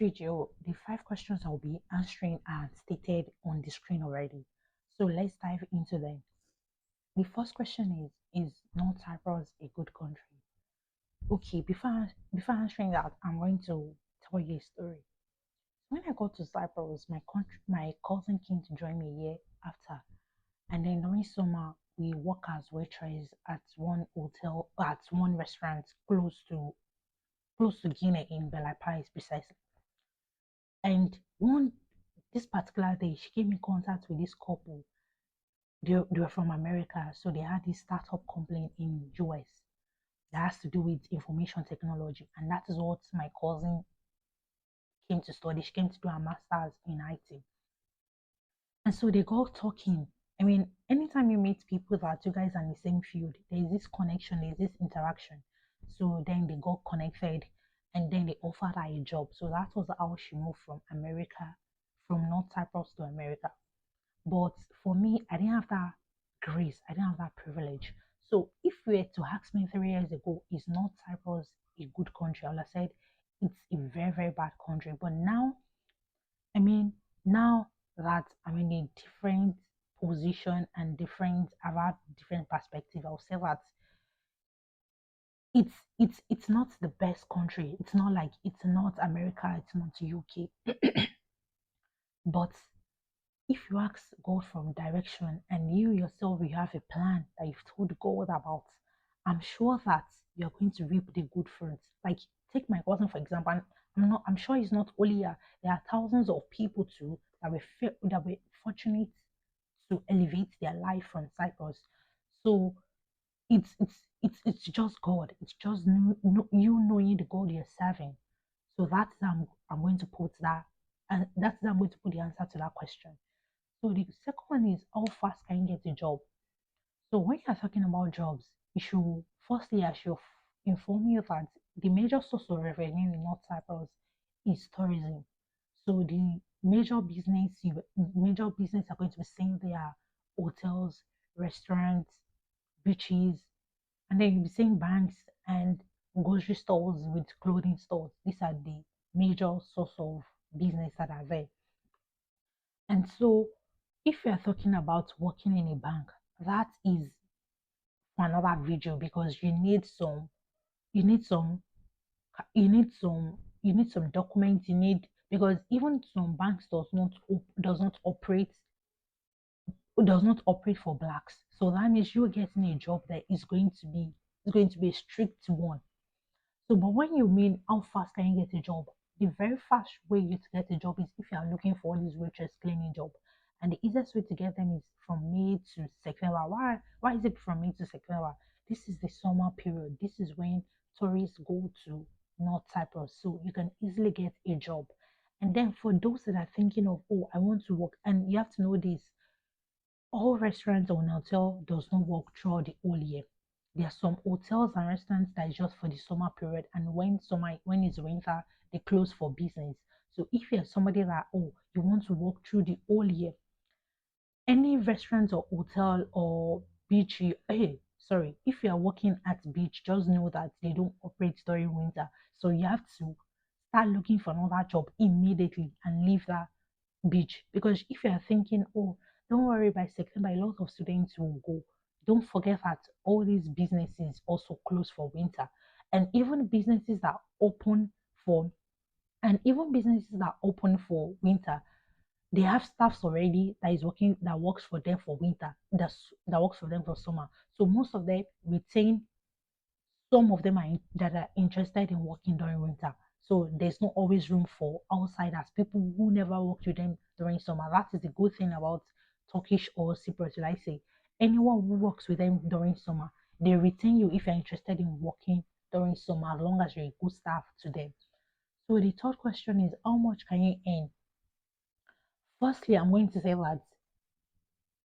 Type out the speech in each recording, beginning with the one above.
video, the five questions I'll be answering are stated on the screen already. So let's dive into them. The first question is North Cyprus a good country? Okay, before answering that, I'm going to tell you a story. When I got to Cyprus, my cousin came to join me a year after, and then during summer we work as waitress at one restaurant close to Guinea in Bela Paris precisely. And one this particular day, she came in contact with this couple. They were from America, so they had this startup company in US that has to do with information technology, and that is what my cousin came to study. She came to do her master's in IT, and so they got talking. I mean, anytime you meet people that you guys are in the same field, there is this connection, there is this interaction. So then they got connected, and then they offered her a job. So that was how she moved from North Cyprus to America. But for me, I didn't have that grace, I didn't have that privilege. So if you were to ask me 3 years ago, is North Cyprus a good country? I would have said it's a very, very bad country. But now, I mean, now that I'm in a different position and I've had different perspective, I'll say that it's not the best country. It's not like it's not America, it's not UK. But if you ask God for direction and you yourself you have a plan that you've told God about, I'm sure that you're going to reap the good fruits. Like take my cousin for example. And I'm sure he's not only here. There are thousands of people too that were fortunate to elevate their life from Cyprus. So it's just God. It's just you knowing the God you're serving. So that's I'm going to put that, and that's I'm going to put the answer to that question. So the second one is how fast can you get a job? So when you're talking about jobs, I should inform you that the major source of revenue in North Cyprus is tourism. So the major business are going to be seeing there hotels, restaurants, beaches, and then you'll be seeing banks and grocery stores with clothing stores. These are the major source of business that are there. And so, if you are talking about working in a bank, that is for another video because you need some, you need some documents. You need because even some banks does not operate for blacks. So that means you're getting a job that is going to be a strict one. So, but when you mean how fast can you get a job? The very fast way you to get a job is if you are looking for all these waitress cleaning job. And the easiest way to get them is from May to September. Why is it from May to September? This is the summer period. This is when tourists go to North Cyprus. So you can easily get a job. And then for those that are thinking of, oh, I want to work, and you have to know this, all restaurants or hotel does not work throughout the whole year. There are some hotels and restaurants that is just for the summer period, and when it's winter, they close for business. So if you're somebody that you want to work through the whole year, any restaurant or hotel or beach, if you are working at beach, just know that they don't operate during winter. So you have to start looking for another job immediately and leave that beach. Because if you are thinking, oh, don't worry, by September, a lot of students will go. Don't forget that all these businesses also close for winter. And even businesses that open for even businesses that open for winter, they have staffs already that works for them for winter, that works for them for summer. So most of them retain some of them that are interested in working during winter. So there's not always room for outsiders, people who never worked with them during summer. That is the good thing about Turkish or Cyprus, like I say. Anyone who works with them during summer, they retain you if you're interested in working during summer, as long as you're a good staff to them. So the third question is how much can you earn? Firstly, I'm going to say that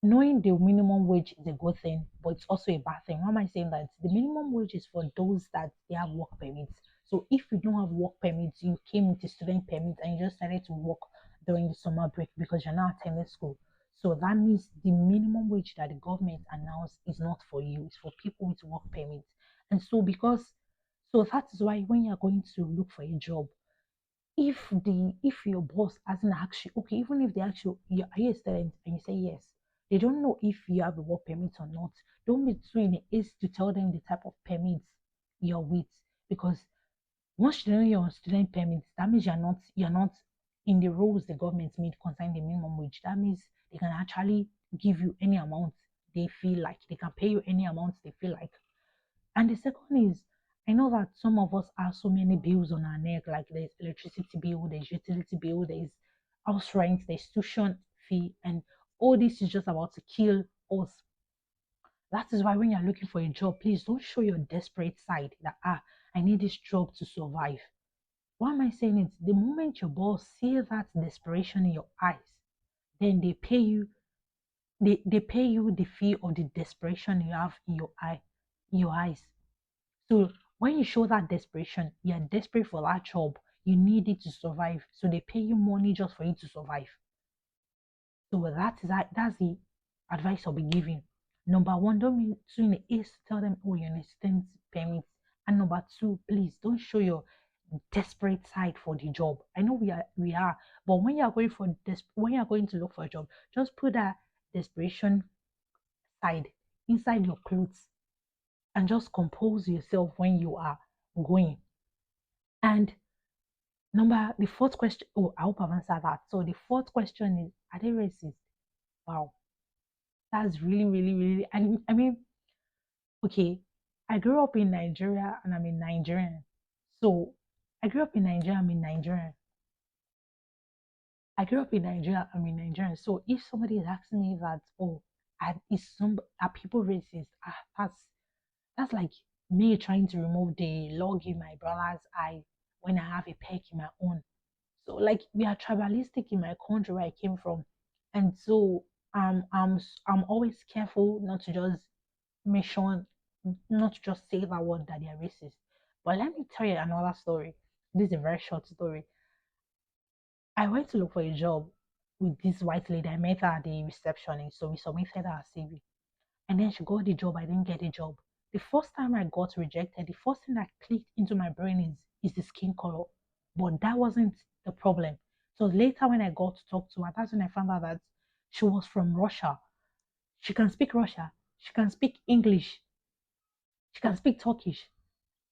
knowing the minimum wage is a good thing, but it's also a bad thing. Why am I saying that? The minimum wage is for those that they have work permits. So if you don't have work permits, you came with a student permit and you just started to work during the summer break because you're not attending school. So that means the minimum wage that the government announced is not for you, it's for people with work permits. And so that is why when you're going to look for a job, if your boss hasn't asked you, okay, even if they ask you, are you a student, and you say yes, they don't know if you have a work permit or not. Don't be too in haste to tell them the type of permits you're with, because once you know you're on student permits, that means you're not in the rules the government made concerning the minimum wage. That means they can actually give you any amount they feel like. They can pay you any amount they feel like. And the second is, I know that some of us have so many bills on our neck, like there's electricity bill, there's utility bill, there's house rent, there's tuition fee, and all this is just about to kill us. That is why when you're looking for a job, please don't show your desperate side that I need this job to survive. Why am I saying it? The moment your boss sees that desperation in your eyes, then they pay you the fee of the desperation you have in your eyes. So when you show that desperation, you're desperate for that job, you need it to survive. So they pay you money just for you to survive. So that's the advice I'll be giving. Number one, don't be too in the haste to tell them, oh, you're an assistant permit. And number two, please don't show your desperate side for the job. I know we are, but when you're going when you're going to look for a job, just put that desperation side inside your clothes and just compose yourself when you are going. And the fourth question, oh, I hope I've answered that. So the fourth question is, are they racist? Wow, that's really, really, really, I mean, okay, I grew up in Nigeria and I'm in Nigerian. So I grew up in Nigeria, I'm in Nigerian. I grew up in Nigeria, I'm in Nigerian. So if somebody is asking me that, oh, are people racist? That's like me trying to remove the log in my brother's eye when I have a peck in my own. So like we are tribalistic in my country where I came from, and so I'm always careful not to just mention, not to just say that word that they are racist. But let me tell you another story. This is a very short story. I went to look for a job with this white lady. I met her at the receptionist, so we submitted our CV. And then she got the job. I didn't get the job. The first time I got rejected, the first thing that clicked into my brain is the skin color. But that wasn't the problem. So later when I got to talk to her, that's when I found out that she was from Russia. She can speak Russia. She can speak English. She can speak Turkish.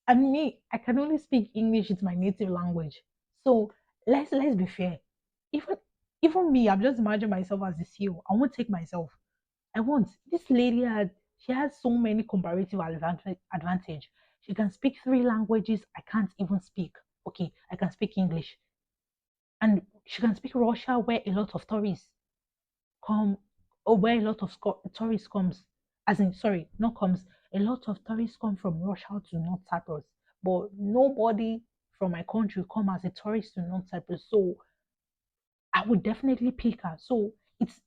And me, I can only speak English. It's my native language. So let's be fair. Even even me, I'm just imagining myself as the CEO. I won't take myself. I want this lady she has so many comparative advantage. She can speak three languages I can't even speak. Okay, I can speak English, and she can speak Russia where a lot of tourists come, or where a lot of tourists comes. As in, sorry, not comes. A lot of tourists come from Russia to North Cyprus, but nobody from my country come as a tourist to North Cyprus. So I would definitely pick her. So it's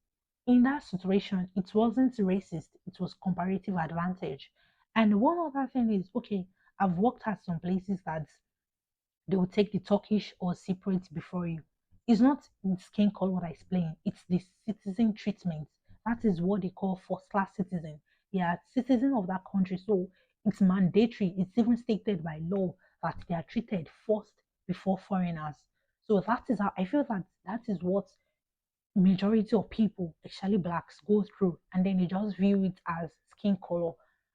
in that situation, it wasn't racist, it was comparative advantage. And one other thing is, okay, I've worked at some places that they will take the Turkish or Cypriot before you. It's not the skin color that is playing, it's the citizen treatment. That is what they call first class citizen. They are citizen of that country, so it's mandatory, it's even stated by law that they are treated first before foreigners. So that is how I feel that that is what majority of people, especially blacks, go through, and then they just view it as skin color.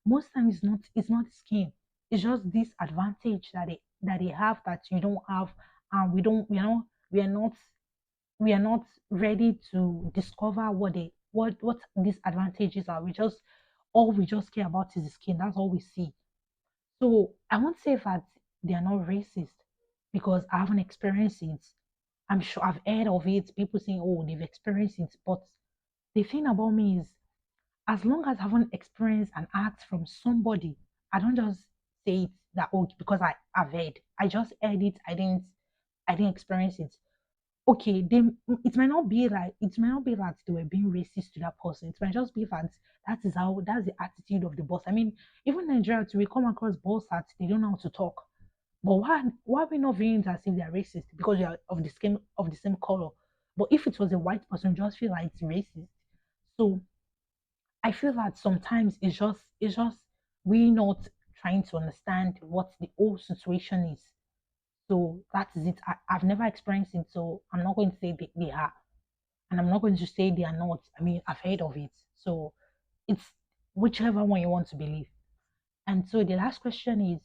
Most times it's not skin. It's just this advantage that they have that you don't have, and we are not ready to discover what these advantages are. We just care about is the skin. That's all we see. So I won't say that they are not racist because I haven't experienced it. I'm sure I've heard of it. People saying, oh, they've experienced it. But the thing about me is, as long as I haven't experienced an act from somebody, I don't just say it that oh because I've heard. I just heard it. I didn't experience it. Okay, it might not be that they were being racist to that person. It might just be that that's the attitude of the boss. I mean, even Nigeria too, we come across boss that they don't know how to talk. But why are we not viewing it as if they are racist because they are of the same color? But if it was a white person, just feel like it's racist. So I feel that sometimes it's just we not trying to understand what the whole situation is. So that is it. I've never experienced it, so I'm not going to say they are, and I'm not going to say they are not. I mean, I've heard of it. So it's whichever one you want to believe. And so the last question is,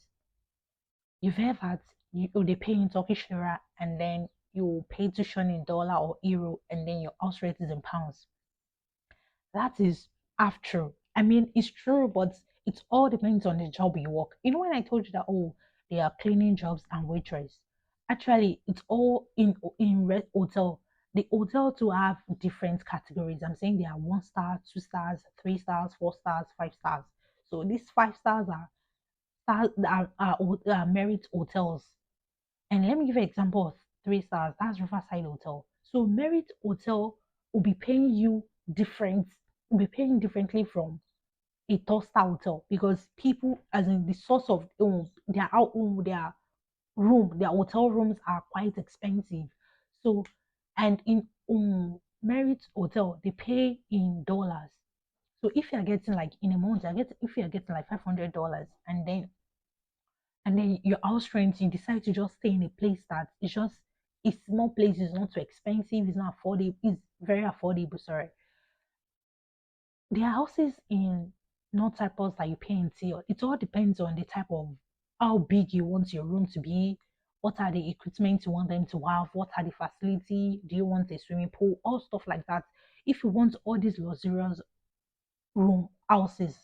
you've heard that they pay in Turkish lira and then you pay tuition in dollar or euro and then your house rate is in pounds. That is half true. I mean, it's true, but it all depends on the job you work. You know, when I told you that, oh, they are cleaning jobs and waitress, actually, it's all in red hotel. The hotel to have different categories. I'm saying there are 1 star, 2 stars, 3 stars, 4 stars, 5 stars. So these 5 stars are merit hotels. And let me give you an example of 3 stars. That's Riverside Hotel. So Merit Hotel will be paying you different, will be paying differently from a 3 star hotel because people, as in the source of their room, their hotel rooms are quite expensive. So, and in Merit Hotel, they pay in dollars. So if you're getting like in a month, if you're getting like $500, and then your house rent, you decide to just stay in a place that is just a small place, it's not too expensive, it's not affordable, it's very affordable, sorry. There are houses in North Cyprus that you pay in TL. It all depends on the type of how big you want your room to be, what are the equipment you want them to have, what are the facility, do you want a swimming pool, all stuff like that. If you want all these luxurious room houses,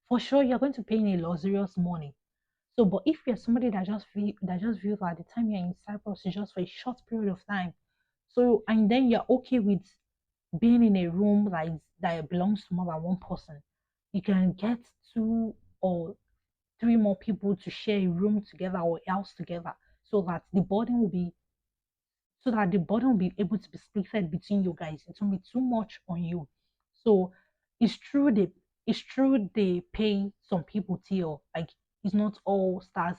for sure you're going to pay in a luxurious money. So, but if you're somebody that just feels that the time you're in Cyprus is just for a short period of time, so and then you're okay with being in a room that belongs to more than one person, you can get 2 or 3 more people to share a room together or a house together, so that the burden will be able to be split between you guys. It won't be too much on you. So it's true they pay some people till like it's not all stars.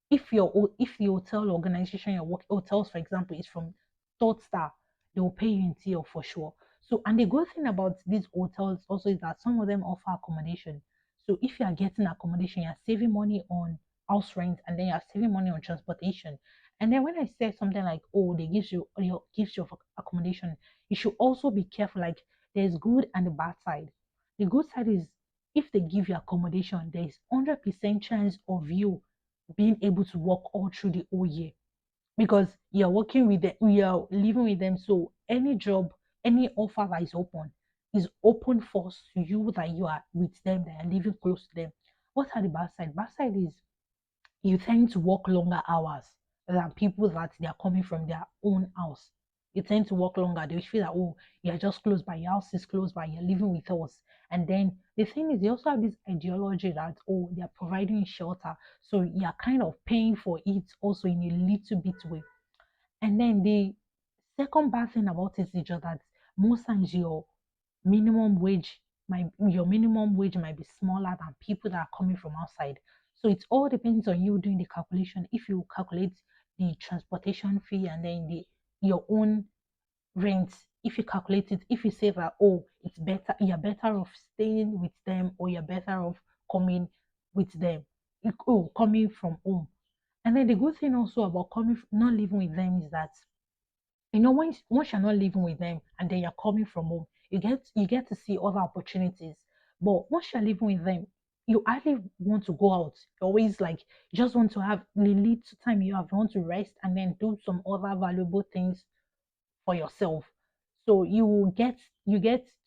If the hotel organization you're working hotels, for example, is from third star, they will pay you in TL for sure. So and the good thing about these hotels also is that some of them offer accommodation. So if you are getting accommodation, you're saving money on house rent and then you're saving money on transportation. And then when I say something like, oh, they gives you accommodation, you should also be careful. Like there's good and the bad side. The good side is if they give you accommodation, there is 100% chance of you being able to work all through the whole year because you're working with them, you're living with them. So any job, any offer that is open first to you that you are with them, that are living close to them. What are the bad side? Bad side is you tend to work longer hours than people that they are coming from their own house. You tend to work longer. They feel that, oh, you're just close by, your house is close by, you're living with us. And then the thing is, they also have this ideology that, oh, they're providing shelter. So you're kind of paying for it also in a little bit way. And then the second bad thing about it is just that most times your minimum wage might be smaller than people that are coming from outside. So it all depends on you doing the calculation. If you calculate the transportation fee and then the your own rent, if you calculate it, if you say that, oh, it's better, you're better off staying with them or you're better off coming with them, coming from home. And then the good thing also about not living with them is that once you're not living with them and then you're coming from home, you get to see other opportunities. But once you're living with them, you hardly want to go out. You always like you just want to have the little time you have, you want to rest and then do some other valuable things for yourself. So you get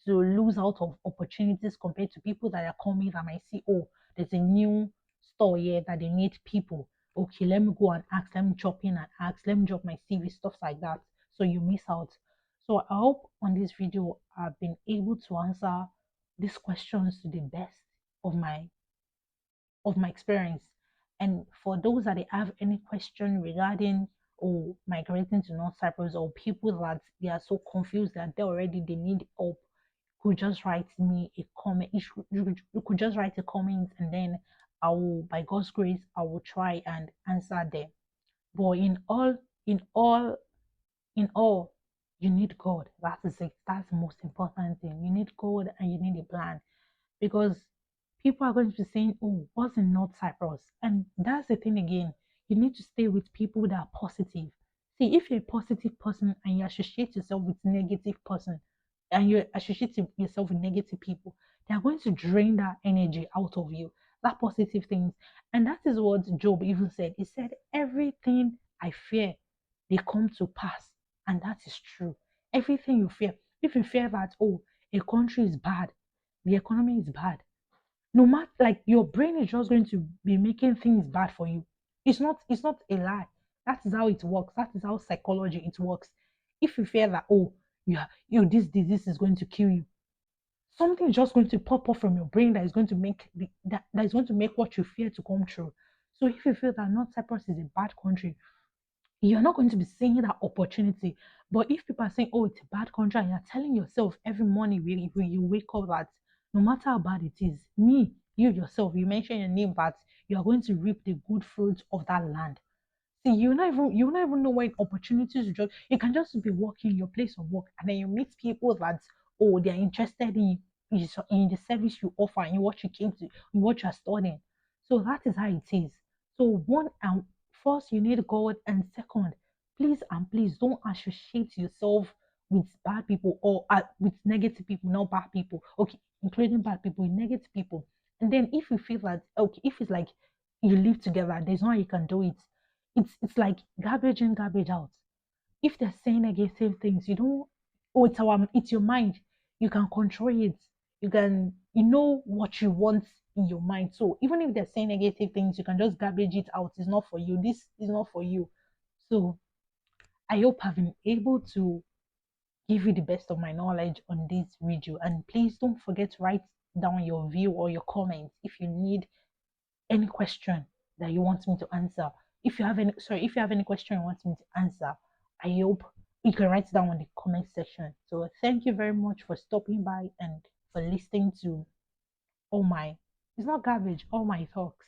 to lose out of opportunities compared to people that are coming that might see, oh, there's a new store here that they need people. Okay, let me go and ask, let me drop in and ask, let me drop my CV, stuff like that. So you miss out. So I hope on this video I've been able to answer these questions to the best of my experience. And for those that they have any question regarding or migrating to North Cyprus or people that they are so confused that they need help, could just write me a comment. You could just write a comment and then I will, by God's grace, I will try and answer them. But in all, in all, you need God. That is it. That's the most important thing. You need God and you need a plan because people are going to be saying, oh, what's in North Cyprus? And that's the thing again. You need to stay with people that are positive. See, if you're a positive person and you associate yourself with negative person and you associate yourself with negative people, they are going to drain that energy out of you, that positive things. And that is what Job even said. He said, everything I fear, they come to pass. And that is true. Everything you fear, if you fear that, oh, a country is bad, the economy is bad, no matter, like, your brain is just going to be making things bad for you. It's not a lie. That is how it works. That is how psychology it works. If you fear that, oh, yeah, this disease is going to kill you, something is just going to pop up from your brain that is going to make that is going to make what you fear to come true. So if you feel that North Cyprus is a bad country, you're not going to be seeing that opportunity. But if people are saying, oh, it's a bad country, and you're telling yourself every morning when you wake up that no matter how bad it is, you yourself, you mention your name, but you are going to reap the good fruits of that land. See, you not even know when opportunities just, you can just be working your place of work and then you meet people that, oh, they're interested in the service you offer, in what you came to, in what you're studying. So that is how it is. So one, and first you need God, and second, please and please don't associate yourself with bad people, or with negative people, not bad people. Okay, including bad people, with negative people. And then if you feel that, okay, if it's like you live together, there's no way you can do it. It's like garbage in, garbage out. If they're saying negative things, you don't, oh, it's your mind. You can control it. You know what you want in your mind. So even if they're saying negative things, you can just garbage it out. It's not for you. This is not for you. So I hope I've been able to give you the best of my knowledge on this video. And please don't forget to write down your view or your comments if you need any question that you want me to answer. If you have any question you want me to answer, I hope you can write it down in the comment section. So thank you very much for stopping by and for listening to all my, it's not garbage, all my talks.